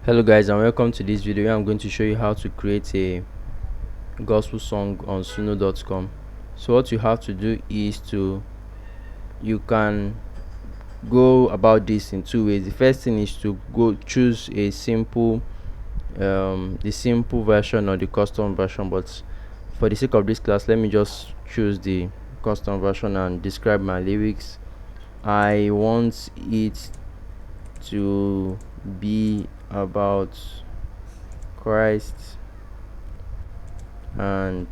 Hello guys, and welcome to this video where I'm going to show you how to create a gospel song on suno.com. So what you have to do is you can go about this in two ways. The first thing is to go choose a simple the simple version or the custom version, but for the sake of this class let me just choose the custom version and describe my lyrics. I want it to be about Christ and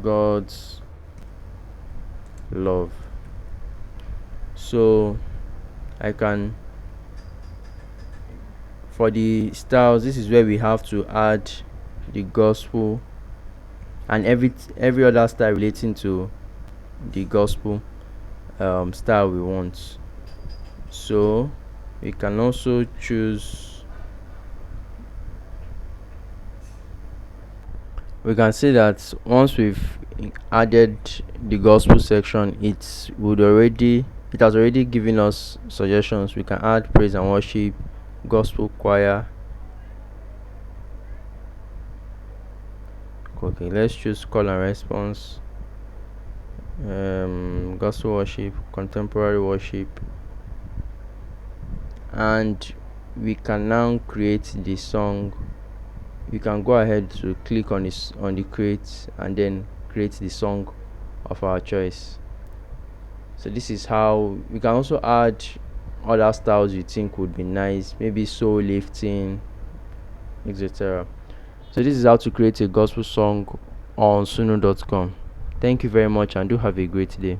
God's love. So I can, for the styles, this is where we have to add the gospel and every other style relating to the gospel style we want. So we can also choose, we can see that once we've added the gospel section, it has already given us suggestions. We can add praise and worship, gospel choir. Okay, let's choose call and response, gospel worship, contemporary worship, and we can now create the song. We can go ahead to click on this on the create and then create the song of our choice. So this is how we can also add other styles you think would be nice, maybe soul lifting, etc. So this is how to create a gospel song on suno.com. Thank you very much and do have a great day.